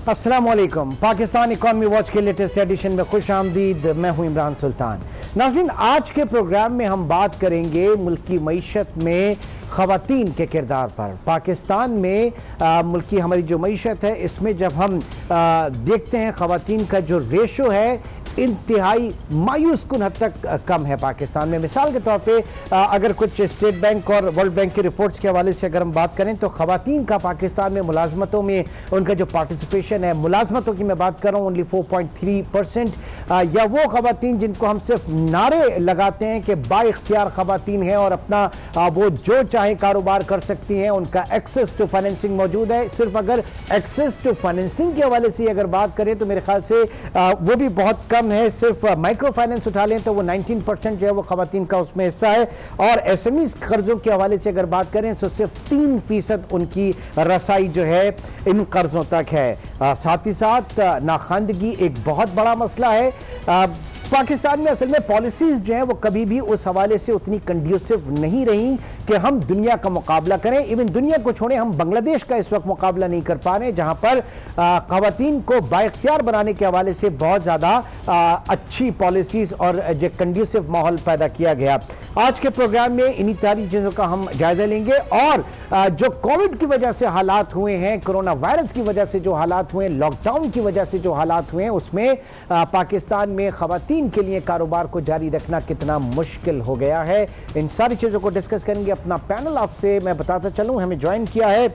अस्सलाम वालेकुम। Pakistan economy watch के लेटेस्ट एडिशन में खुश आमदीद। मैं हूं इमरान सुल्तान। नाज़रीन, आज के प्रोग्राम में हम बात करेंगे मुल्क की मईशत में ख़वातीन के किरदार पर। पाकिस्तान में मुल्क की हमारी जो मईशत है, इसमें जब हम देखते हैं ख़वातीन का जो रेशो है इंतहाई मायूस कुन हद तक कम है पाकिस्तान में। मिसाल के तौर पे अगर कुछ स्टेट बैंक और वर्ल्ड बैंक की रिपोर्ट्स के हवाले से अगर हम बात करें तो ख़वातीन का पाकिस्तान में मुलाजमतों में उनका जो पार्टिसिपेशन है, मुलाजमतों की मैं बात कर रहा हूँ ओनली 4.3%, या वो ख़वातीन जिनको हम सिर्फ नारे लगाते हैं कि बाइख्तियार ख़वातीन हैं और अपना वो जो चाहे कारोबार कर सकती हैं, उनका एक्सेस टू फाइनेंसिंग मौजूद है। सिर्फ अगर एक्सेस टू फाइनेंसिंग के हवाले से अगर बात करें तो मेरे ख्याल से वो भी बहुत कम है। सिर्फ माइक्रो फाइनेंस उठा लें तो वो 19% जो है वो खवातीन का उसमें हिस्सा है, और एसएमई कर्जों के हवाले से अगर बात करें तो सिर्फ 3% उनकी रसाई जो है इन कर्जों तक है। साथ ही साथ नाखानदगी एक बहुत बड़ा मसला है। पाकिस्तान में असल में पॉलिसीज जो हैं वो कभी भी उस हवाले से उतनी कंड्यूसिव नहीं रही कि हम दुनिया का मुकाबला करें। इवन दुनिया को छोड़े, हम बांग्लादेश का इस वक्त मुकाबला नहीं कर पा रहे, जहां पर खवातीन को बाइख्तियार बनाने के हवाले से बहुत ज्यादा अच्छी पॉलिसीज और जो कंड्यूसिव माहौल पैदा किया गया। आज के प्रोग्राम में इन्हीं सारी चीजों का हम जायजा लेंगे, और जो कोविड की वजह से हालात हुए हैं, कोरोना वायरस की वजह से जो हालात हुए, लॉकडाउन की वजह से जो हालात हुए हैं, उसमें पाकिस्तान में खवातीन के लिए कारोबार को जारी रखना कितना मुश्किल हो गया है। इन सारी चीजों को डिस्कस करेंगे। अपना पैनल आपसे मैं बताता चलूं, हमें ज्वाइन किया है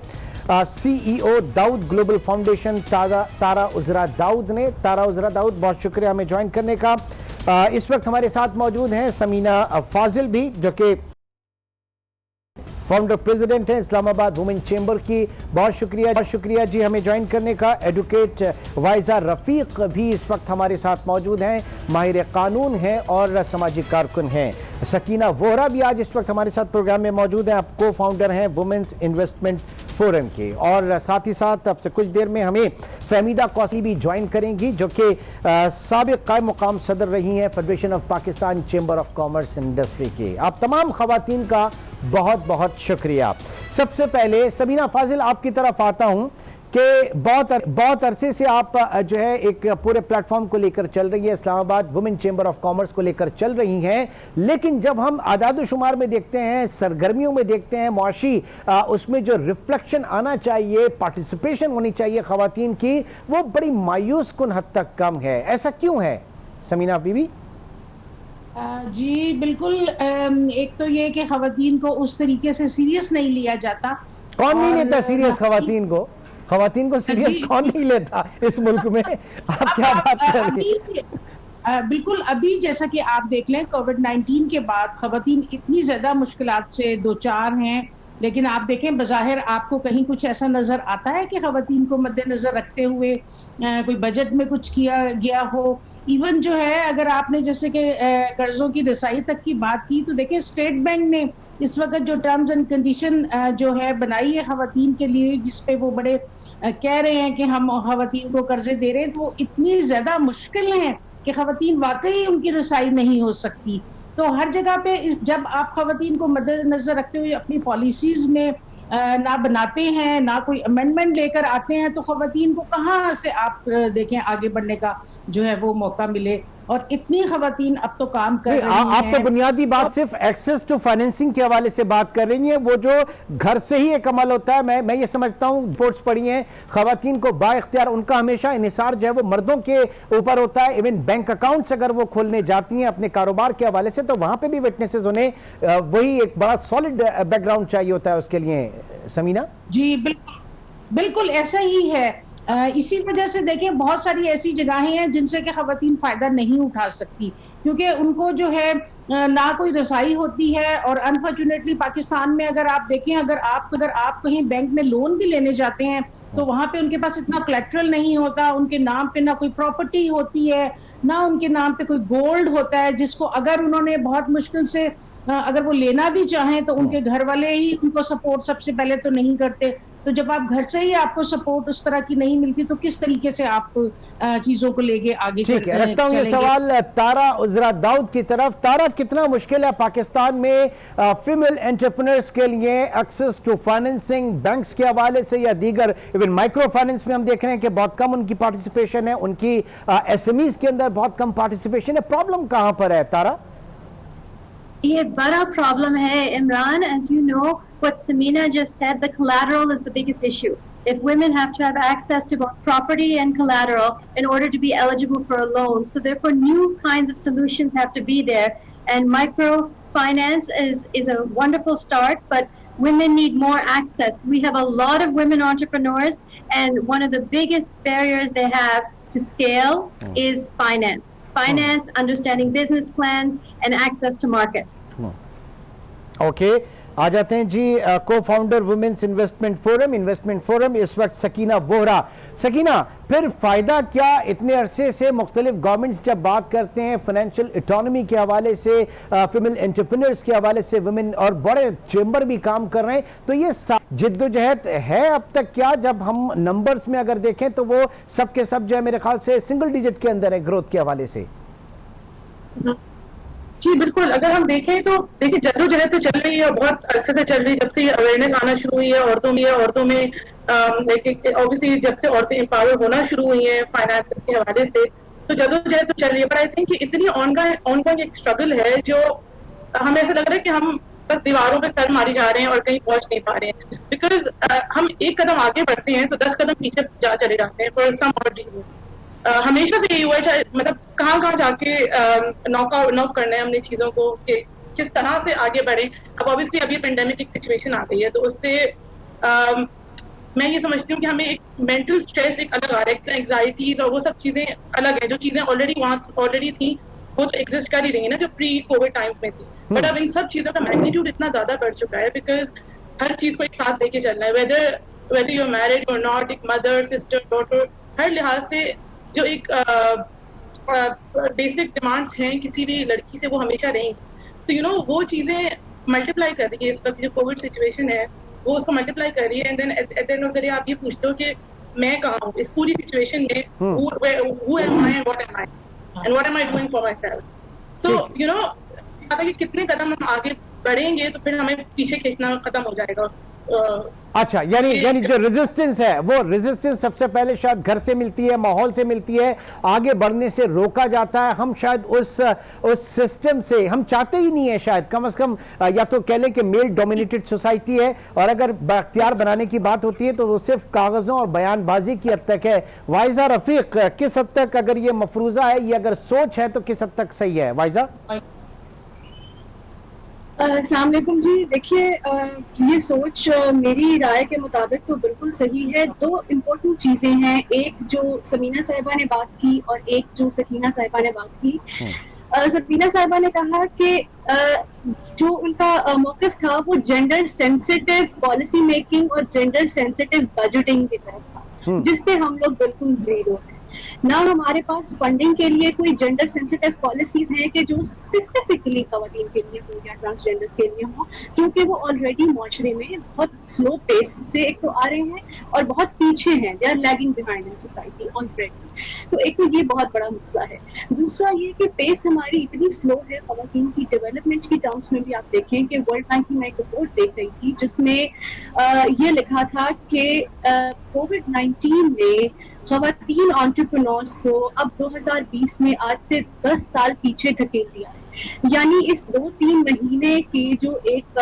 सीईओ दाऊद ग्लोबल फाउंडेशन तारा उजरा दाऊद ने। तारा उजरा दाऊद, बहुत शुक्रिया हमें ज्वाइन करने का। इस वक्त हमारे साथ मौजूद हैं समीना फाजिल भी, जो कि फाउंडर प्रेसिडेंट है इस्लामाबाद वुमेन चेंबर की। बहुत शुक्रिया जी हमें ज्वाइन करने का। एडवोकेट वाइजा रफीक भी इस वक्त हमारे साथ मौजूद हैं, माहिर कानून हैं और समाजी कारकुन हैं। सकीना वोहरा भी आज इस वक्त हमारे साथ प्रोग्राम में मौजूद हैं, आप को फाउंडर हैं वुमेन्स इन्वेस्टमेंट फोरम के। और साथ ही साथ अब से कुछ देर में हमें फहमीदा कौसली भी ज्वाइन करेंगी, जो कि साबिक कायम मुकाम सदर रही हैं federation of Pakistan chamber of commerce industry के। आप तमाम खवातीन का बहुत बहुत शुक्रिया। सबसे पहले समीना फाजिल, आपकी तरफ आता हूं कि बहुत अरसे से आप जो है एक पूरे प्लेटफॉर्म को लेकर चल रही है, Islamabad women chamber of commerce को लेकर चल रही हैं, लेकिन जब हम आदाद शुमार में देखते हैं, सरगर्मियों में देखते हैं, मुआशी उसमें जो रिफ्लेक्शन आना चाहिए, पार्टिसिपेशन होनी चाहिए खवातीन की, वो बड़ी मायूस कुन हद तक कम है। ऐसा क्यों है समीना बीबी? जी बिल्कुल। एक तो ये कि खवातीन को उस तरीके से सीरियस नहीं लिया जाता। कौन नहीं लेता सीरियस खवातीन को? खवातीन को सीरियस कौन नहीं लेता इस मुल्क में? आप क्या बात कर रही हैं? बिल्कुल। अभी जैसा कि आप देख लें, कोविड-19 के बाद खवातीन इतनी ज्यादा मुश्किलात से दो चार हैं, लेकिन आप देखें बज़ाहिर आपको कहीं कुछ ऐसा नजर आता है कि खवातीन को मद्देनजर रखते हुए कोई बजट में कुछ किया गया हो। इवन जो है, अगर आपने जैसे कि कर्जों की रसाई तक की बात की, तो देखिए स्टेट बैंक ने इस वक्त जो टर्म्स एंड कंडीशन जो है बनाई है खवातीन के लिए, जिसपे वो बड़े कह रहे हैं कि हम खवातीन को कर्जे दे रहे हैं, तो वो इतनी ज्यादा मुश्किल है कि खवातीन वाकई उनकी रसाई नहीं हो सकती। तो हर जगह पे जब आप खवातीन को मद्देनजर रखते हुए अपनी पॉलिसीज में ना बनाते हैं, ना कोई अमेंडमेंट लेकर आते हैं, तो खवातीन को कहाँ से आप देखें आगे बढ़ने का जो है वो मौका मिले। और इतनी खवातीन अब तो काम कर रही हैं। आप तो बुनियादी बात सिर्फ एक्सेस टू फाइनेंसिंग के हवाले से बात कर रही हैं, वो जो घर से ही एक अमल होता है। मैं ये समझता हूँ, रिपोर्ट्स पढ़ी हैं, खवातीन को बाइख्तियार उनका हमेशा इन्हिसार जो है वो मर्दों के ऊपर होता है। इवन बैंक अकाउंट्स अगर वो खोलने जाती हैं अपने कारोबार के हवाले से, तो वहां पर भी विटनेसेस उन्हें वही एक बड़ा सॉलिड बैकग्राउंड चाहिए होता है उसके लिए। समीना जी? बिल्कुल ऐसा ही है। इसी वजह से देखिए बहुत सारी ऐसी जगहें हैं जिनसे कि खवातीन फायदा नहीं उठा सकती, क्योंकि उनको जो है ना कोई रसाई होती है। और अनफॉर्चुनेटली पाकिस्तान में अगर आप देखें, अगर आप कहीं बैंक में लोन भी लेने जाते हैं, तो वहां पे उनके पास इतना कोलैटरल नहीं होता, उनके नाम पे ना कोई प्रॉपर्टी होती है, ना उनके नाम पे कोई गोल्ड होता है, जिसको अगर उन्होंने बहुत मुश्किल से अगर वो लेना भी चाहें तो उनके घर वाले ही उनको सपोर्ट सबसे पहले तो नहीं करते। तो जब आप घर से ही आपको सपोर्ट उस तरह की नहीं मिलती तो किस तरीके से आप चीजों को लेके आगे ठीक है, रखता हूं ये सवाल तारा उजरा दाऊद की तरफ। तारा, कितना मुश्किल है पाकिस्तान में फीमेल एंटरप्रेन्योर्स के लिए एक्सेस टू फाइनेंसिंग, बैंक्स के हवाले से या दीगर, इवन माइक्रो फाइनेंस में हम देख रहे हैं कि बहुत कम उनकी पार्टिसिपेशन है, उनकी एसएमईज के अंदर बहुत कम पार्टिसिपेशन है। प्रॉब्लम कहां पर है तारा? ये बड़ा प्रॉब्लम है Imran. As you know, what Samina just said, the collateral is the biggest issue. If women have to have access to both property and collateral in order to be eligible for a loan, so therefore new kinds of solutions have to be there. And microfinance is a wonderful start, but women need more access. We have a lot of women entrepreneurs, and one of the biggest barriers they have to scale is finance. Finance, understanding business plans, and access to market. Okay, आ जाते हैं जी को founder women's investment forum इस वक्त सकीना बोहरा। सकीना, फिर फायदा क्या? इतने अरसे से मुख्तलिफ गवर्नमेंट्स जब बात करते हैं फाइनेंशियल इकोनॉमी के हवाले से, फीमेल एंटरप्रेन्योर्स के हवाले से, वुमेन और बड़े चेंबर भी काम कर रहे हैं, तो ये जिद्दोजहद है अब तक क्या? जब हम नंबर्स में अगर देखें तो वो सब के सब जो है मेरे ख्याल से सिंगल डिजिट के अंदर है ग्रोथ के हवाले से। जी बिल्कुल, अगर हम देखें तो देखिए जद्दोजहद तो चल रही है, बहुत अरसे से चल रही है, जब से ये अवेयरनेस आना शुरू हुई है औरतों में ऑब्वियसली जब से औरतें एम्पावर होना शुरू हुई हैं फाइनेंस के हवाले से, तो जद्दोजहद तो चल रही है। पर आई थिंक कि इतनी ऑनगोइंग एक स्ट्रगल है जो हमें ऐसा लग रहा है कि हम बस दीवारों पे सर मारी जा रहे हैं और कहीं पहुंच नहीं पा रहे हैं, बिकॉज हम एक कदम आगे बढ़ते हैं तो 10 कदम पीछे चले जाते हैं फॉर सम ऑड रीजन। हमेशा से यही हुआ है, मतलब कहाँ जाके नॉक करना है हमने चीजों को कि किस तरह से आगे बढ़े। अब ऑब्वियसली अभी पेंडेमिक एक सिचुएशन आ गई है, तो उससे मैं ये समझती हूँ कि हमें एक मेंटल स्ट्रेस एक अलग आ रहा है, एंग्जाइटीज और वो सब चीजें अलग है। जो चीजें ऑलरेडी थी वो तो एग्जिस्ट कर ही रही है ना, जो प्री कोविड टाइम में थी, बट अब इन सब चीजों का मैग्नीट्यूड इतना ज्यादा बढ़ चुका है बिकॉज हर चीज को एक साथ लेके चलना है, वेदर यू मैरिड और नॉट, एक मदर, सिस्टर, डॉटर, हर लिहाज से जो एक बेसिक डिमांड्स हैं किसी भी लड़की से वो हमेशा रहेंगी। सो यू नो वो चीजें मल्टीप्लाई कर रही है इस वक्त जो कोविड सिचुएशन है, वो उसको मल्टीप्लाई कर रही है। And then at the end of the day आप ये पूछते हो कि मैं कहाँ हूँ इस पूरी सिचुएशन में, who am I and what am I doing for myself? So you know कि कितने कदम हम आगे बढ़ेंगे तो फिर हमें पीछे खींचना खत्म हो जाएगा। अच्छा, यानी जो रेजिस्टेंस है वो रेजिस्टेंस सबसे पहले शायद घर से मिलती है, माहौल से मिलती है, आगे बढ़ने से रोका जाता है। हम शायद उस सिस्टम से हम चाहते ही नहीं है शायद, कम से कम या तो कह लें कि मेल डोमिनेटेड सोसाइटी है, और अगर बाख्तियार बनाने की बात होती है तो वो सिर्फ कागजों और बयानबाजी की हद तक है। वाइजा रफीक, किस हद तक अगर ये मफरूजा है, ये अगर सोच है तो किस हद तक सही है? वाइजा। अस्सलाम वालेकुम जी, देखिए ये सोच मेरी राय के मुताबिक तो बिल्कुल सही है। दो इम्पोर्टेंट चीजें हैं, एक जो समीना साहिबा ने बात की और एक जो सकीना साहिबा ने बात की। सकीना साहिबा ने कहा कि जो उनका मौक़िफ़ था वो जेंडर सेंसिटिव पॉलिसी मेकिंग और जेंडर सेंसिटिव बजटिंग की तरफ था, जिससे हम लोग बिल्कुल जीरो हैं। ना हमारे पास फंडिंग के लिए कोई जेंडर सेंसिटिव पॉलिसीज हैं कि जो स्पेसिफिकली खवातीन के लिए हो या ट्रांसजेंडर्स के लिए हो, क्योंकि वो ऑलरेडी माशरे में बहुत स्लो पेस से एक तो आ रहे हैं और बहुत पीछे हैं, they are lagging behind in society already. तो एक तो ये बहुत बड़ा मसला है। दूसरा ये कि पेस हमारी इतनी स्लो है खवातीन की डेवलपमेंट की टर्म्स में भी। आप देखें कि वर्ल्ड बैंक की मैं एक रिपोर्ट देख रही थी जिसमें ये लिखा था कि कोविड-19 ने खवातीन एंटरप्रेन्योर्स को अब 2020 में आज से 10 साल पीछे धकेल दिया है। यानी इस 2-3 महीने की जो एक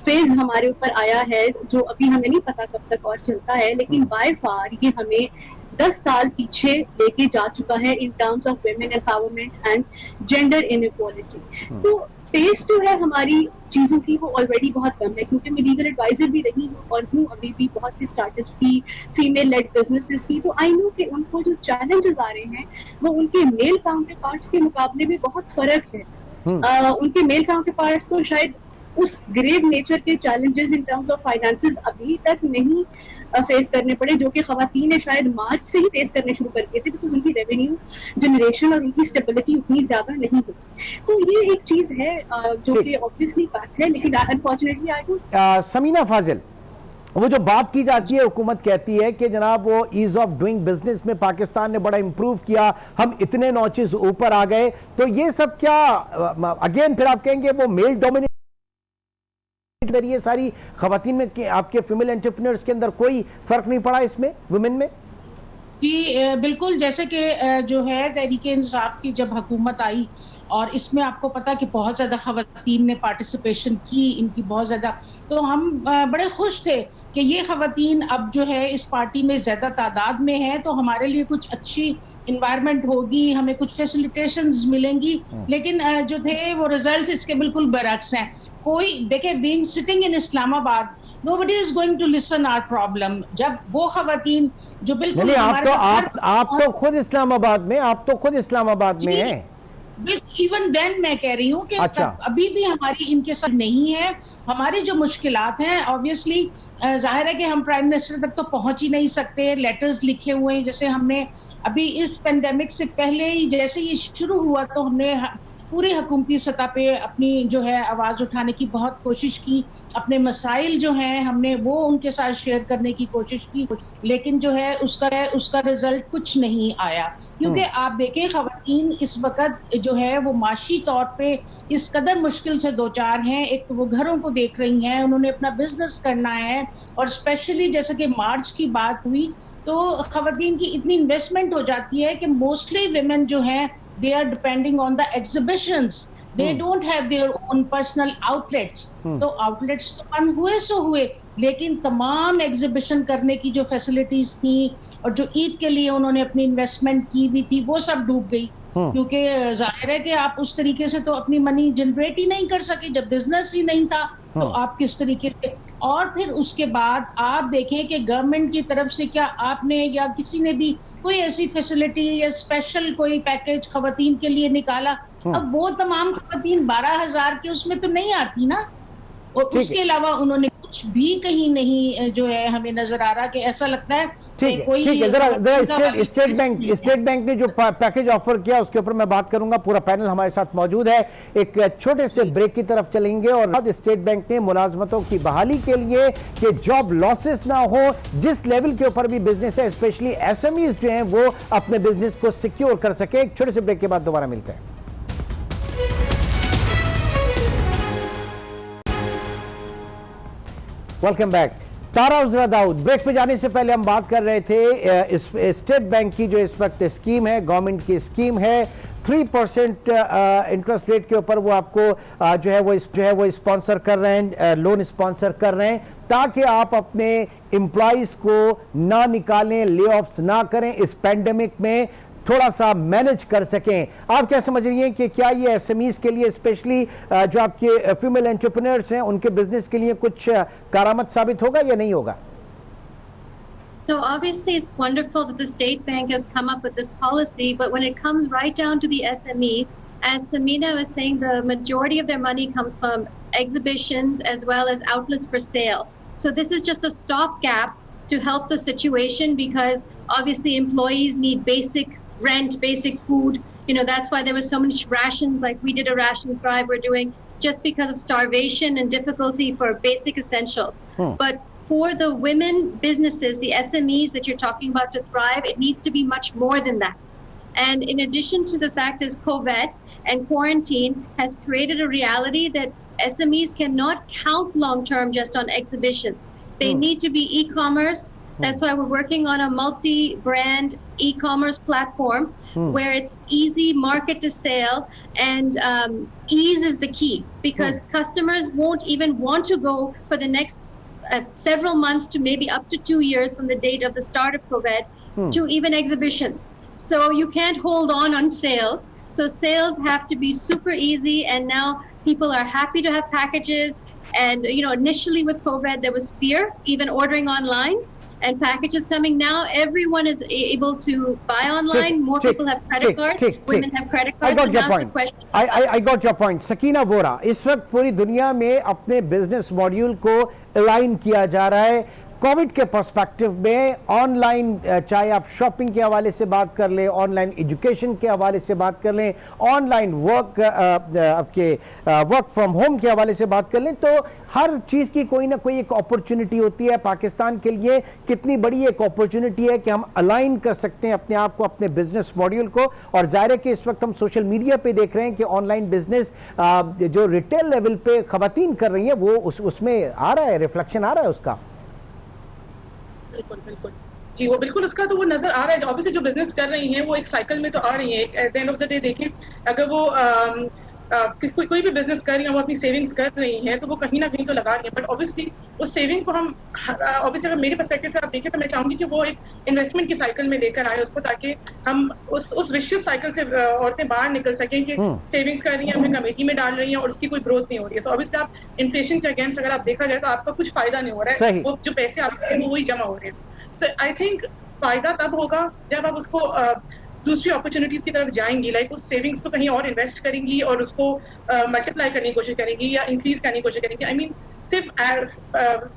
फेज हमारे ऊपर आया है, जो अभी हमें नहीं पता कब तक और चलता है, लेकिन बाय फार ये हमें 10 साल पीछे लेके जा चुका है in terms of women empowerment and gender inequality. तो पेस जो है हमारी चीजों की वो ऑलरेडी बहुत कम है, क्योंकि मैं लीगल एडवाइजर भी रही हूँ और हूँ अभी भी बहुत सी स्टार्टअप्स की, फीमेल लेड बिजनेसेस की। तो आई नो कि उनको जो चैलेंजेस आ रहे हैं वो उनके मेल काउंटर पार्ट्स के मुकाबले में बहुत फर्क है। उनके मेल काउंटर पार्ट्स को शायद उस ग्रेव नेचर के challenges in terms of finances अभी तक नहीं फेस करने पड़े जो कि खवातीन ने शायद मार्च से ही फेस करने शुरू कर दिए थे, बिकॉज उनकी रेवेन्यू जनरेशन और उनकी स्टेबिलिटी उतनी ज्यादा नहीं हुई। तो ये एक चीज है जो कि ऑब्वियसली फैक्ट है, लेकिन अनफॉर्चुनेटली आई डोंट। समीना फाजिल, वो जो बात की जाती है, हुकूमत कहती है कि जनाब वो ईज ऑफ डूइंग बिजनेस में पाकिस्तान ने बड़ा इंप्रूव किया, हम इतने नॉचेस ऊपर आ गए, तो ये सब क्या अगेन फिर आप कहेंगे वो मेल डोमिनेट ये सारी खवातीन में कि आपके फीमेल एंटरप्रेन्योर्स के अंदर कोई फर्क नहीं पड़ा इसमें, वुमेन में? जी बिल्कुल, जैसे कि जो है तहरीक इंसाफ की जब हुकूमत आई और इसमें आपको पता कि बहुत ज़्यादा खवातीन ने पार्टिसिपेशन की, इनकी बहुत ज़्यादा, तो हम बड़े खुश थे कि ये खवातीन अब जो है इस पार्टी में ज़्यादा तादाद में है, तो हमारे लिए कुछ अच्छी इन्वायरमेंट होगी, हमें कुछ फैसिलिटेशंस मिलेंगी। लेकिन जो थे वो रिजल्ट्स इसके बिल्कुल बरक्स हैं। कोई देखे, being sitting in Islamabad, nobody is going to listen our problem। जब वो खवातीन जो बिल्कुल आप तो खुद इस्लामाबाद में, आप तो खुद इस्लामाबाद में हैं। इवन देन मैं कह रही हूँ कि अच्छा। अभी भी हमारी इनके साथ नहीं है। हमारी जो मुश्किलात हैं, ऑब्वियसली जाहिर है कि हम प्राइम मिनिस्टर तक तो पहुंच ही नहीं सकते। लेटर्स लिखे हुए हैं, जैसे हमने अभी इस पेंडेमिक से पहले ही जैसे ये शुरू हुआ तो हमने पूरी हुकूमती सतह पे अपनी जो है आवाज़ उठाने की बहुत कोशिश की, अपने मसाइल जो हैं हमने वो उनके साथ शेयर करने की कोशिश की, लेकिन जो है उसका रिजल्ट कुछ नहीं आया। क्योंकि आप देखें खवातीन इस वक्त जो है वो माशी तौर पे इस कदर मुश्किल से दो चार हैं। एक तो वो घरों को देख रही हैं, उन्होंने अपना बिजनेस करना है, और स्पेशली जैसे कि मार्च की बात हुई तो खवातीन की इतनी इन्वेस्टमेंट हो जाती है कि मोस्टली विमेन जो हैं they are depending on the exhibitions, they don't have their own personal outlets। तो outlets तो बंद हुए सो हुए, लेकिन तमाम एग्जीबिशन करने की जो फैसिलिटीज थी और जो ईद के लिए उन्होंने अपनी इन्वेस्टमेंट की भी थी वो सब डूब गई। क्योंकि जाहिर है कि आप उस तरीके से तो अपनी मनी जनरेट ही नहीं कर सके जब बिजनेस ही नहीं था, तो आप किस तरीके से। और फिर उसके बाद आप देखें कि गवर्नमेंट की तरफ से क्या आपने या किसी ने भी कोई ऐसी फैसिलिटी या स्पेशल कोई पैकेज खवातीन के लिए निकाला? अब वो तमाम खवातीन 12,000 के उसमें तो नहीं आती ना, और उसके अलावा उन्होंने कुछ भी कहीं नहीं जो है हमें नजर आ रहा कि ऐसा लगता है कि कोई स्टेट बैंक ने जो पैकेज ऑफर किया उसके ऊपर मैं बात करूंगा। पूरा पैनल हमारे साथ मौजूद है। एक छोटे से ब्रेक की तरफ चलेंगे और बाद स्टेट बैंक ने मुलाजमतों की बहाली के लिए कि जॉब लॉसेस ना हो, जिस लेवल के ऊपर भी बिजनेस है स्पेशली एसएमईज जो हैं वो अपने बिजनेस को सिक्योर कर सके। एक छोटे से ब्रेक के बाद दोबारा मिलते हैं। Welcome back. तारा उजरा दाऊद। ब्रेक पे जाने से पहले हम बात कर रहे थे स्टेट बैंक की जो इस वक्त स्कीम है, गवर्नमेंट की स्कीम है, 3% इंटरेस्ट रेट के ऊपर वो आपको जो है वो स्पॉन्सर कर रहे हैं, लोन स्पॉन्सर कर रहे हैं ताकि आप अपने एम्प्लॉइज को ना निकालें, ले ऑफ्स ना करें, इस पैंडेमिक में थोड़ा सा मैनेज कर सकें। आप क्या समझ रही हैं कि क्या ये एसएमईज के लिए स्पेशली जो आपके फीमेल एंटरप्रेन्योर्स हैं उनके बिजनेस के लिए कुछ कारामद साबित होगा या नहीं होगा? So obviously it's wonderful that the state bank has come up with this policy, but when it comes right down to the SMEs, as Samina was saying, the majority of their money comes from exhibitions as well as outlets for sale. So this is just a stopgap to help the situation, because obviously employees need basic rent, basic food. You know, that's why there was so many rations, like we did a rations drive we're doing, just because of starvation and difficulty for basic essentials. But for the women businesses, the SMEs that you're talking about to thrive, it needs to be much more than that. And in addition to the fact is COVID and quarantine has created a reality that SMEs cannot count long-term just on exhibitions. They need to be e-commerce. That's why we're working on a multi-brand e-commerce platform where it's easy market to sale, and ease is the key, because customers won't even want to go for the next several months to maybe up to 2 years from the date of the start of COVID to even exhibitions. So you can't hold on sales. So sales have to be super easy, and now people are happy to have packages. And you know, initially with COVID, there was fear, even ordering online. And packages coming now, everyone is able to buy online. More people have credit cards. Women have credit cards. I got your point. I got your point. Sakina Vora, इस वक्त पूरी दुनिया में अपने business module को align किया जा रहा है। कोविड के पर्सपेक्टिव में ऑनलाइन, चाहे आप शॉपिंग के हवाले से बात कर लें, ऑनलाइन एजुकेशन के हवाले से बात कर लें, ऑनलाइन वर्क, आपके वर्क फ्रॉम होम के हवाले से बात कर लें, तो हर चीज की कोई ना कोई एक अपॉर्चुनिटी होती है। पाकिस्तान के लिए कितनी बड़ी एक अपॉर्चुनिटी है कि हम अलाइन कर सकते हैं अपने आप को, अपने बिजनेस मॉड्यूल को। और जाहिर है कि इस वक्त हम सोशल मीडिया पे देख रहे हैं कि ऑनलाइन बिजनेस जो रिटेल लेवल पे खवातीन कर रही है, वो उसमें आ रहा है, रिफ्लेक्शन आ रहा है उसका। बिल्कुल बिल्कुल जी, वो बिल्कुल उसका तो वो नजर आ रहा है। ऑब्वियसली जो बिजनेस कर रही हैं वो एक साइकिल में तो आ रही हैं। Eight the end of the day देखिए, अगर वो कोई भी बिजनेस कर रही है, वो अपनी सेविंग्स कर रही हैं, तो वो कहीं ना कहीं तो लगा रही है। बट ऑब्वियसली उस सेविंग को हम ऑब्वियसली अगर मेरे पर्सपेक्टिव से आप देखें तो मैं चाहूंगी कि वो एक इन्वेस्टमेंट की साइकिल में लेकर आए उसको, ताकि हम उस विशियस साइकिल से औरतें बाहर निकल सकें कि सेविंग्स कर रही हैं, अपनी कमेटी में डाल रही हैं और उसकी कोई ग्रोथ नहीं हो रही है। सो ऑब्वियसली आप इन्फ्लेशन के अगेंस्ट अगर आप देखा जाए तो आपका कुछ फायदा नहीं हो रहा है, वो जो पैसे आपके हैं वो वही जमा हो रहे हैं। सो आई थिंक फायदा तब होगा जब आप उसको दूसरी अपॉर्चुनिटीज की तरफ जाएंगी, लाइक उस सेविंग्स को कहीं और इन्वेस्ट करेंगी और उसको मल्टीप्लाई करने की कोशिश करेंगी या इंक्रीज करने की कोशिश करेंगी। आई मीन सिर्फ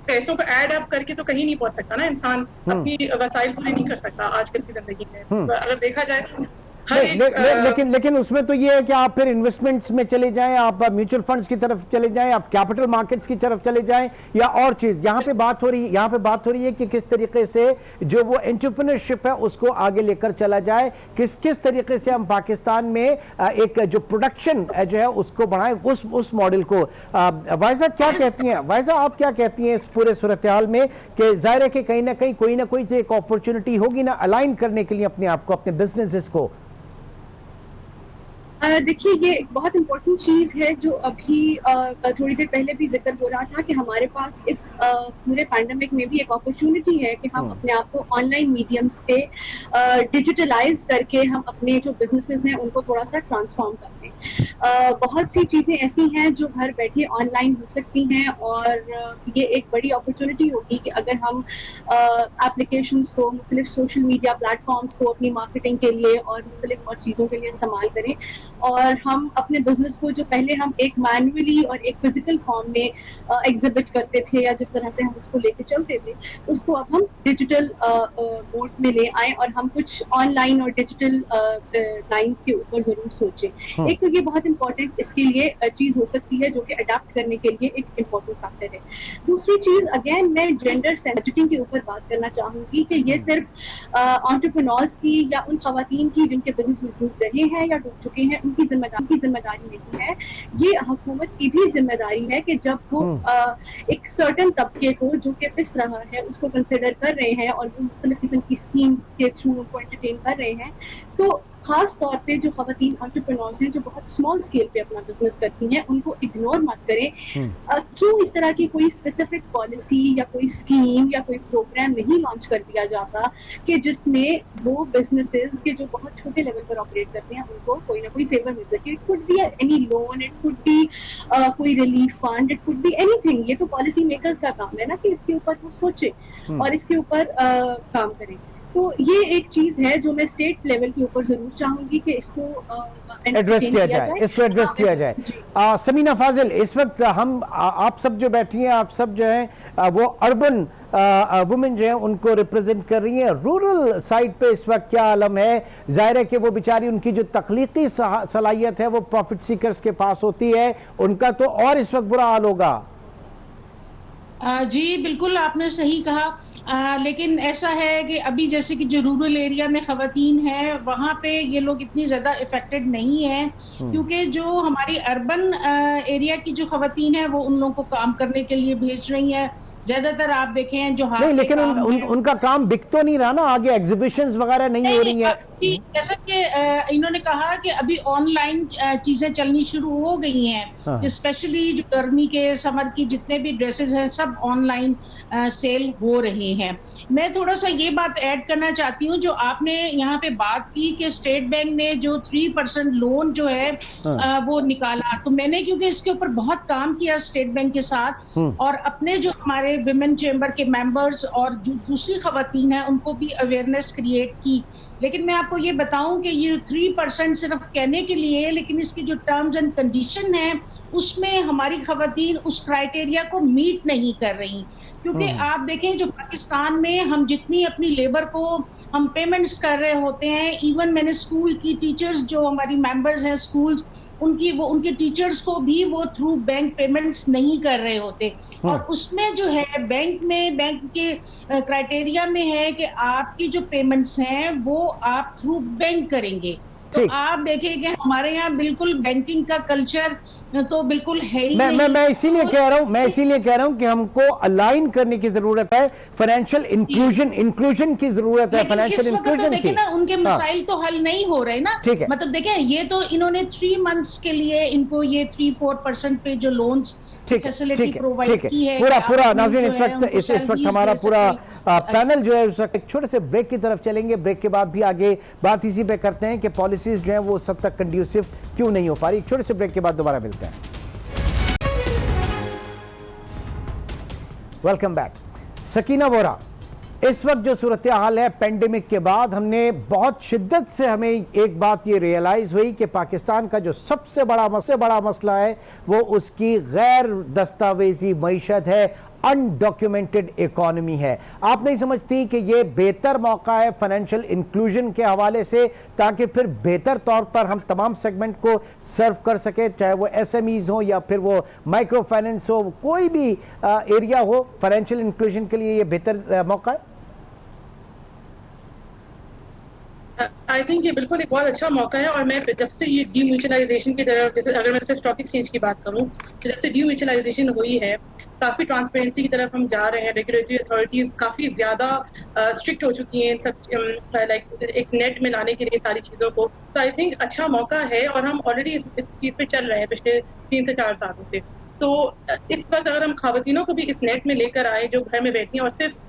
पैसों को ऐड अप करके तो कहीं नहीं पहुंच सकता ना इंसान, अपनी वसाइल पूरी नहीं कर सकता आजकल की जिंदगी में। तो अगर देखा जाए तो लेकिन उसमें तो ये है कि आप फिर इन्वेस्टमेंट्स में चले जाएं, आप म्यूचुअल फंड्स की तरफ चले जाएं, आप कैपिटल मार्केट्स की तरफ चले जाएं, या और चीज। यहाँ पे बात हो रही है कि किस तरीके से जो वो एंटरप्रेन्योरशिप है उसको आगे लेकर चला जाए, किस तरीके से हम पाकिस्तान में एक जो प्रोडक्शन जो है उसको बढ़ाएं, उस मॉडल को। वाइजा क्या कहती हैं, वाइजा आप क्या कहती हैं इस पूरे सूरत हाल में कि जाहिर है कि कहीं ना कहीं कोई ना कोई तो एक अपॉर्चुनिटी होगी ना अलाइन करने के लिए अपने आप को, अपने बिजनेसेस को। देखिए, ये एक बहुत इम्पोर्टेंट चीज़ है जो अभी थोड़ी देर पहले भी जिक्र हो रहा था कि हमारे पास इस पूरे पैंडेमिक में भी एक अपॉर्चुनिटी है कि हम अपने आप को ऑनलाइन मीडियम्स पे डिजिटलाइज करके हम अपने जो बिजनेसेस हैं उनको थोड़ा सा ट्रांसफॉर्म कर दें। बहुत सी चीज़ें ऐसी हैं जो घर बैठे ऑनलाइन हो सकती हैं और ये एक बड़ी अपॉर्चुनिटी होगी कि अगर हम एप्लीकेशंस को, मुख्तलिफ सोशल मीडिया प्लेटफॉर्म्स को अपनी मार्केटिंग के लिए और मुख्तलिफ और चीज़ों के लिए इस्तेमाल करें और हम अपने बिजनेस को जो पहले हम एक मैनुअली और एक फिजिकल फॉर्म में एग्जिबिट करते थे या जिस तरह से हम उसको लेके चलते थे, उसको अब हम डिजिटल मोड में ले आए और हम कुछ ऑनलाइन और डिजिटल लाइंस के ऊपर जरूर सोचें। एक तो ये बहुत इंपॉर्टेंट इसके लिए चीज हो सकती है जो कि अडेप्ट करने के लिए एक इम्पोर्टेंट फैक्टर है। दूसरी चीज, अगेन मैं जेंडर सेंसिटिविटी के ऊपर बात करना चाहूंगी कि ये सिर्फ एंटरप्रेन्योर्स की या उन खवातीन की जिनके बिजनेस डूब रहे हैं या डूब चुके हैं उनकी जिम्मेदारी नहीं है, ये हुकूमत की भी जिम्मेदारी है कि जब वो एक सर्टेन तबके को जो कि पिस रहा है उसको कंसिडर कर रहे हैं और वो मुख्तलिफ किस्म की स्कीम्स के थ्रू उनको एंटरटेन कर रहे हैं, तो खास तौर पे जो खवातीन एंटरप्रेन्योर्स हैं जो बहुत स्मॉल स्केल पे अपना बिजनेस करती हैं उनको इग्नोर मत करें। क्यों इस तरह की कोई स्पेसिफिक पॉलिसी या कोई स्कीम या कोई प्रोग्राम नहीं लॉन्च कर दिया जाता कि जिसमें वो बिजनेसेस के जो बहुत छोटे लेवल पर ऑपरेट करते हैं उनको कोई ना कोई फेवर मिल सके। It could be any loan, it could be कोई relief fund, it could be anything. ये तो पॉलिसी मेकर्स का काम है ना कि इसके ऊपर वो सोचे और इसके ऊपर काम करें। तो ये एक चीज है जो मैं स्टेट लेवल के ऊपर जरूर चाहूंगी कि इसको एड्रेस किया जाए, समीना फाजिल, इस वक्त हम आप सब जो बैठी हैं, आप सब जो हैं वो अर्बन वुमेन जो है उनको रिप्रेजेंट कर रही हैं। रूरल साइड पे इस वक्त क्या आलम है? जाहिर है कि वो बेचारी, उनकी जो तख्लीकी सलाहियत है वो प्रॉफिट सीकर्स के पास होती है, उनका तो और इस वक्त बुरा हाल होगा। जी बिल्कुल, आपने सही कहा। लेकिन ऐसा है कि अभी जैसे कि जो रूरल एरिया में खवातीन हैं वहाँ पे ये लोग इतनी ज़्यादा इफेक्टेड नहीं हैं, क्योंकि जो हमारी अर्बन एरिया की जो खवातीन हैं वो उन लोगों को काम करने के लिए भेज रही हैं। ज्यादातर आप देखें जो हाथ, लेकिन उनका काम बिक तो नहीं रहा ना, आगे एग्जीबिशंस वगैरह नहीं हो रही है। जैसा कि इन्होंने कहा कि अभी ऑनलाइन चीजें चलनी शुरू हो गई हैं, स्पेशली जो गर्मी के समर की जितने भी ड्रेसेस हैं सब ऑनलाइन सेल हो रहे हैं। मैं थोड़ा सा ये बात ऐड करना चाहती हूँ, जो आपने यहाँ पे बात की कि स्टेट बैंक ने जो 3% लोन जो है वो निकाला, तो मैंने क्योंकि इसके ऊपर बहुत काम किया स्टेट बैंक के साथ और अपने जो हमारे विमेन चेंबर के मेंबर्स और जो दूसरी खवातीन हैं उनको भी अवेयरनेस क्रिएट की। लेकिन मैं आपको ये बताऊं कि ये 3% सिर्फ कहने के लिए है, लेकिन इसकी जो टर्म्स एंड कंडीशन है उसमें हमारी खवातीन उस क्राइटेरिया को मीट नहीं कर रही। क्योंकि आप देखें जो पाकिस्तान में हम जितनी अपनी लेबर को हम पेमेंट्स कर रहे होते हैं, इवन मैंने स्कूल की टीचर्स जो हमारी मेंबर्स हैं स्कूल्स, उनके टीचर्स को भी वो थ्रू बैंक पेमेंट्स नहीं कर रहे होते। और उसमें जो है बैंक के क्राइटेरिया में है कि आपकी जो पेमेंट्स हैं वो आप थ्रू बैंक करेंगे। तो आप देखें कि हमारे यहाँ बिल्कुल बैंकिंग का कल्चर तो बिल्कुल है ही नहीं। मैं इसीलिए कह रहा हूँ कि हमको अलाइन करने की जरूरत है, फाइनेंशियल इंक्लूजन की जरूरत है, फाइनेंशियल इंक्लूजन की ना उनके मसाइल तो हल नहीं हो रहे ना। ठीक है, मतलब देखें ये तो इन्होंने 3 मंथ्स के लिए इनको ये 3-4% पे जो लोन्स फैसिलिटी प्रोवाइड की है। पूरा नाज़रीन इस वक्त हमारा पूरा पैनल जो है उस वक्त एक छोटे से ब्रेक की तरफ चलेंगे। ब्रेक के बाद भी आगे बात इसी पे करते हैं कि पॉलिसीज जो है वो सब तक कंड्यूसिव क्यों नहीं हो पा रही। छोटे से ब्रेक के बाद दोबारा मिलते हैं। Welcome back. सकीना वोरा, इस वक्त जो सूरत हाल है पेंडेमिक के बाद, हमने बहुत शिद्दत से हमें एक बात ये रियलाइज हुई कि पाकिस्तान का जो सबसे बड़ा मसला है वो उसकी गैर दस्तावेजी मईशत है, अनडॉक्यूमेंटेड इकोनॉमी है। आप नहीं समझती कि ये बेहतर मौका है फाइनेंशियल इंक्लूजन के हवाले से, ताकि फिर बेहतर तौर पर हम तमाम सेगमेंट को सर्व कर सके, चाहे वो एसएमईज हो या फिर वो माइक्रो फाइनेंस हो, कोई भी एरिया हो, फाइनेंशियल इंक्लूजन के लिए ये बेहतर मौका है? आई थिंक ये बिल्कुल एक बहुत अच्छा मौका है। और मैं जब से ये डीम्यूचुअलाइजेशन की तरफ, जैसे अगर मैं सिर्फ स्टॉक एक्सचेंज की बात करूं, तो जब से डीम्यूचुअलाइजेशन हुई है काफी ट्रांसपेरेंसी की तरफ हम जा रहे हैं। रेगुलेटरी अथॉरिटीज काफी ज्यादा स्ट्रिक्ट हो चुकी हैं सब लाइक एक नेट में लाने के लिए सारी चीजों को। तो आई थिंक अच्छा मौका है और हम ऑलरेडी इस चीज पे चल रहे हैं पिछले 3 से 4 सालों से। तो इस वक्त अगर हम खवातीनों को भी इस नेट में लेकर आए जो घर में बैठी हैं, और सिर्फ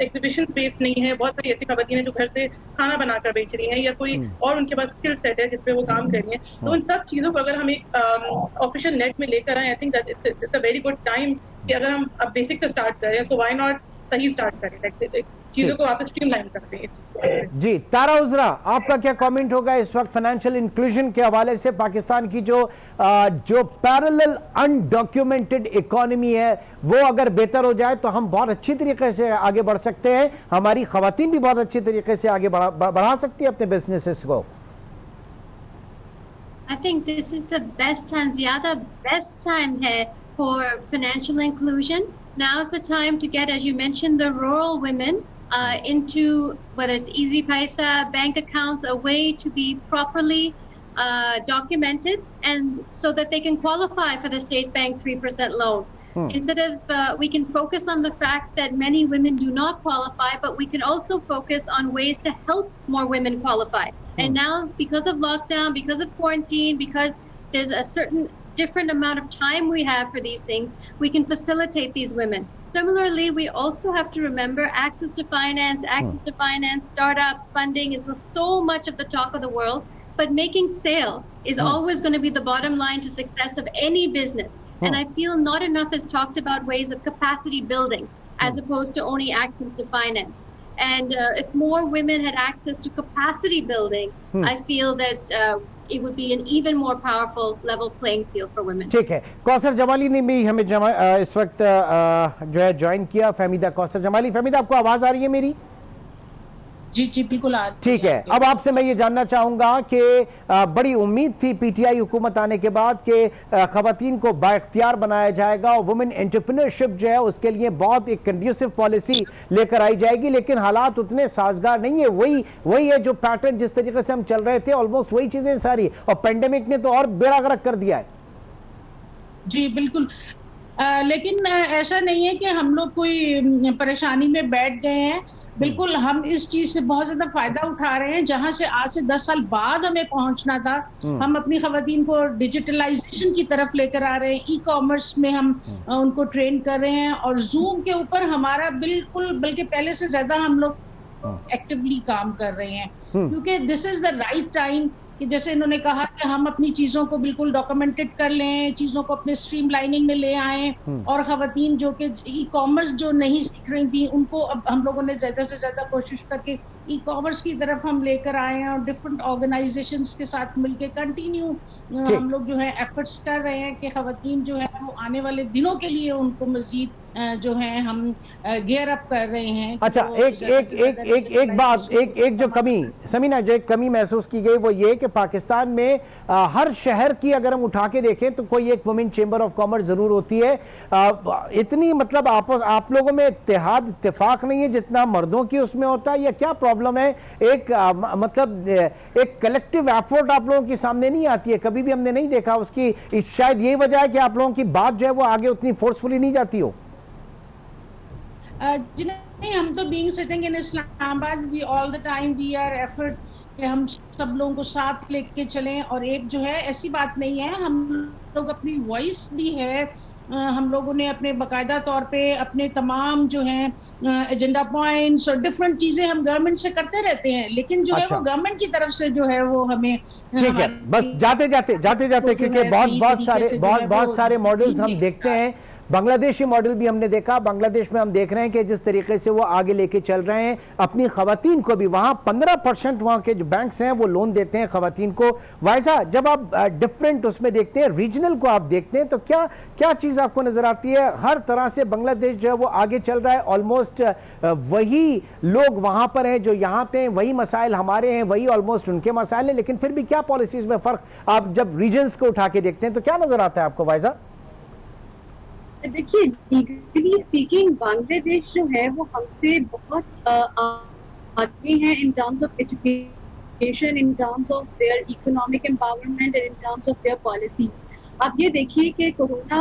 एग्जीबिशन स्पेस नहीं है, बहुत सारी ऐसी खवातीन हैं जो घर से खाना बनाकर बेच रही हैं या कोई और उनके पास स्किल सेट है जिसपे वो काम कर रही हैं। तो उन सब चीजों को अगर हम एक ऑफिशियल नेट में लेकर आए, I think that it's a very good time कि अगर हम अब बेसिक से स्टार्ट करें, सो व्हाई नॉट सही स्टार्ट करें, चीजों को वापस स्ट्रीमलाइन करते हैं। जी, तारा उजरा, आपका क्या कमेंट होगा इस वक्त फाइनेंशियल इंक्लूजन के हवाले से? पाकिस्तान की जो पैरेलल अनडॉक्यूमेंटेड इकोनॉमी है वो अगर बेहतर हो जाए तो हम बहुत अच्छी तरीके से आगे बढ़ सकते हैं, हमारी खवातीन भी बहुत अच्छी तरीके से आगे बढ़ा सकती है अपने बिजनेसेस को। I think this is the best time, zyada best time hai for financial inclusion. Now is the time to get, as you mentioned, the rural women into whether it's Easy Paisa, bank accounts, a way to be properly documented, and so that they can qualify for the state bank 3% loan. Instead of, we can focus on the fact that many women do not qualify, but we can also focus on ways to help more women qualify. And now, because of lockdown, because of quarantine, because there's a certain different amount of time we have for these things, we can facilitate these women. Similarly, we also have to remember access to finance, startups, funding is so much of the talk of the world, but making sales is always going to be the bottom line to success of any business. And I feel not enough is talked about ways of capacity building as opposed to only access to finance. And if more women had access to capacity building, I feel that it would be an even more powerful level playing field for women. ठीक है, कौसर जमाली ने भी हमें इस वक्त जो है join किया। फहमीदा कौसर जमाली, फहमीदा आपको आवाज आ रही है मेरी? जी बिल्कुल आ। ठीक है, अब आपसे मैं ये जानना चाहूंगा कि बड़ी उम्मीद थी पीटीआई हुकूमत आने के बाद कि खवातीन को बाइख्तियार बनाया जाएगा और वुमेन एंटरप्रेन्योरशिप जो है उसके लिए बहुत एक कंड्यूसिव पॉलिसी लेकर आई जाएगी, लेकिन हालात उतने साजगार नहीं है। वही है जो पैटर्न जिस तरीके से हम चल रहे थे, ऑलमोस्ट वही चीजें सारी, और पेंडेमिक ने तो और बेड़ा गर्क कर दिया है। जी बिल्कुल, लेकिन ऐसा नहीं है कि हम लोग कोई परेशानी में बैठ गए हैं। बिल्कुल हम इस चीज से बहुत ज्यादा फायदा उठा रहे हैं, जहां से आज से 10 साल बाद हमें पहुंचना था। हम अपनी खवातीन को डिजिटलाइजेशन की तरफ लेकर आ रहे हैं, ई कॉमर्स में हम उनको ट्रेन कर रहे हैं, और जूम के ऊपर हमारा बिल्कुल बल्कि पहले से ज्यादा हम लोग एक्टिवली काम कर रहे हैं, क्योंकि this is the right time कि जैसे इन्होंने कहा कि हम अपनी चीजों को बिल्कुल डॉक्यूमेंटेड कर लें, चीजों को अपने स्ट्रीमलाइनिंग में ले आए, और खवातीन जो कि ई कॉमर्स जो नहीं सीख रही थी उनको अब हम लोगों ने ज्यादा से ज्यादा कोशिश करके ई कॉमर्स की तरफ हम लेकर आए हैं, और डिफरेंट ऑर्गेनाइजेशंस के साथ मिलकर कंटिन्यू हम लोग जो है एफर्ट्स कर रहे हैं कि खवातीन जो है वो आने वाले दिनों के लिए उनको मजीद जो है हम गियर अप कर रहे हैं। अच्छा, तो एक ज़्यादा एक से ज़्यादा एक एक एक बात, एक जो कमी, समीना, जो एक कमी महसूस की गई वो ये कि पाकिस्तान में हर शहर की अगर हम उठा के देखें तो कोई एक वुमेन चेंबर ऑफ कॉमर्स जरूर होती है। इतनी मतलब आप लोगों में इत्तेफाक नहीं है जितना मर्दों की उसमें होता है, या क्या प्रॉब्लम है? एक मतलब एक कलेक्टिव एफर्ट आप लोगों के सामने नहीं आती है, कभी भी हमने नहीं देखा उसकी। शायद यही वजह है कि आप लोगों की बात जो है वो आगे उतनी फोर्सफुली नहीं जाती हो। जी नहीं, हम तो being sitting in Islamabad, we all the time we are effort कि हम सब लोगों को साथ लेके चलें। और एक जो है ऐसी बात नहीं है, हम लोग अपनी वॉइस भी है, हम लोगों ने अपने बाकायदा तौर पे अपने तमाम जो हैं एजेंडा पॉइंट्स और डिफरेंट चीजें हम गवर्नमेंट से करते रहते हैं, लेकिन जो है वो गवर्नमेंट की तरफ से जो है वो हमें ठीक है। बस जाते जाते क्योंकि बहुत सारे मॉडल्स हम देखते हैं। बांग्लादेशी मॉडल भी हमने देखा। बांग्लादेश में हम देख रहे हैं कि जिस तरीके से वो आगे लेके चल रहे हैं अपनी खवातीन को भी, वहां 15% वहां के जो बैंक्स हैं वो लोन देते हैं खवातीन को। वाइजा, जब आप डिफरेंट उसमें देखते हैं, रीजनल को आप देखते हैं, तो क्या क्या चीज आपको नजर आती है? हर तरह से बांग्लादेश जो है वो आगे चल रहा है, ऑलमोस्ट वही लोग वहां पर हैं जो यहाँ पे हैं, वही मसाइल हमारे हैं, वही ऑलमोस्ट उनके मसाइल हैं, लेकिन फिर भी क्या पॉलिसीज में फर्क आप जब रीजन्स को उठा के देखते हैं तो क्या नजर आता है आपको वाइजा? देखिए, लीगली स्पीकिंग बांग्लादेश जो है वो हमसे बहुत आगे हैं in terms of education, in terms of their economic empowerment and in terms of their policy. आप ये देखिए कि कोरोना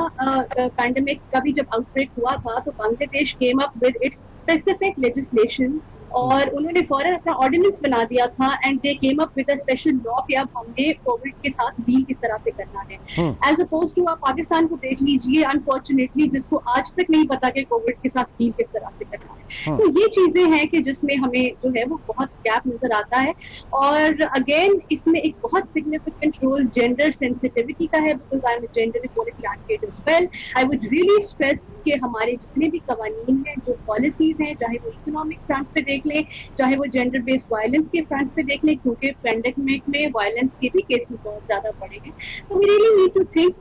पैंडेमिक का भी जब आउटब्रेक हुआ था तो Bangladesh came up with its specific legislation और उन्होंने फौरन अपना ऑर्डिनेंस बना दिया था and they came up with a special law कि अब हमने कोविड के साथ डील किस तरह से करना है। एज अपोज टू आप पाकिस्तान को देख लीजिए, अनफॉर्चुनेटली, जिसको आज तक नहीं पता कि कोविड के साथ डील किस तरह से करना है। तो ये चीजें हैं कि जिसमें हमें जो है वो बहुत गैप नजर आता है। और अगेन इसमें एक बहुत सिग्निफिकेंट रोल जेंडर सेंसिटिविटी का है, because I am a gender equality advocate as well. I would really stress कि हमारे जितने भी कवानीन हैं, जो पॉलिसीज हैं, चाहे वो इकोनॉमिक फ्रंट पे देख लें, चाहे वो जेंडर बेस्ड वायलेंस के फ्रंट पे देख लें, क्योंकि पैंडेमिक में वायलेंस के भी केसेस बहुत ज्यादा बढ़े हैं। तो we really need to think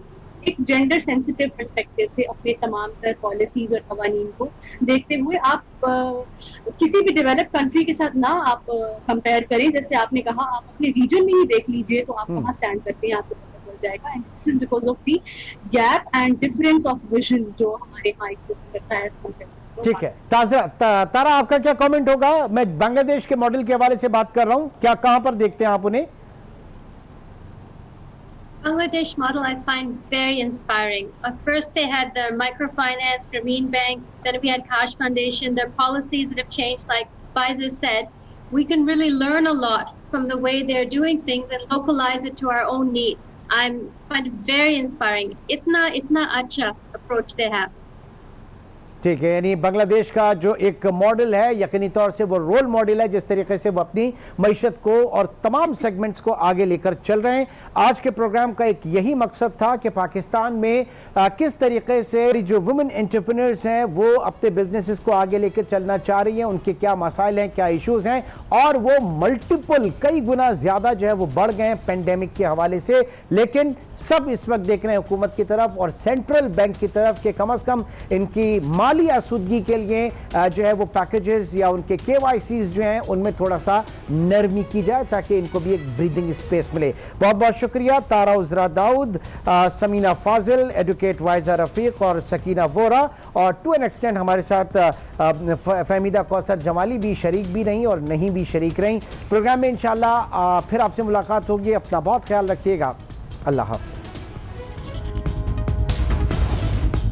एक जेंडर सेंसिटिव पर्सपेक्टिव से अपने तमाम तर पॉलिसीज और कवानीन को देखते हुए। आप किसी भी डेवलप कंट्री के साथ ना आप कंपेयर करें। जैसे आपने कहा, आप अपने रीजन में ही देख लीजिए तो आप कहाँ स्टैंड करते हैं, आपको पता चल जाएगा। And this is because of the gap and difference of vision जो हमारे यहाँ एग्जिस्ट करता है। ठीक है, तारा, आपका क्या कमेंट होगा? मैं बांग्लादेश के मॉडल के हवाले से बात कर रहा हूं, क्या कहां पर देखते हैं आप उन्हें? Bangladesh model I find very inspiring. First they had the microfinance, Grameen Bank, then we had Kash Foundation. Their policies that have changed, like Faiza said, we can really learn a lot from the way they're doing things and localize it to our own needs. I find it very inspiring. Itna acha approach they have. ठीक है, यानी बांग्लादेश का जो एक model है यकीनी तौर से वो रोल मॉडल है, जिस तरीके से वो अपनी मईशत को और तमाम सेगमेंट्स को आगे लेकर चल रहे हैं। आज के प्रोग्राम का एक यही मकसद था कि पाकिस्तान में किस तरीके से जो वुमेन एंटरप्रेन्योर्स हैं वो अपने बिजनेसेस को आगे लेकर चलना चाह रही हैं, उनके क्या मसाइल हैं, क्या इश्यूज हैं, और वो मल्टीपल कई गुना ज्यादा जो है वो बढ़ गए हैं पेंडेमिक के हवाले से। लेकिन सब इस वक्त देख रहे हैं हुकूमत की तरफ और सेंट्रल बैंक की तरफ कि कम से कम इनकी माली आसूदगी के लिए जो है वो पैकेजेस या उनके KYCs जो हैं उनमें थोड़ा सा नरमी की जाए ताकि इनको भी एक ब्रीदिंग स्पेस मिले। बहुत बहुत शुक्रिया तारा उजरा दाऊद, समीना फाजिल, एडवोकेट वाइजा रफीक और सकीना वोरा, और टू एन एक्सटेंड हमारे साथ फहमीदा कौसर जमाली भी शरीक भी नहीं और नहीं भी शरीक रही। प्रोग्राम में इंशाल्लाह फिर आपसे मुलाकात होगी। अपना बहुत ख्याल रखिएगा। अल्लाह हाफ़िज़।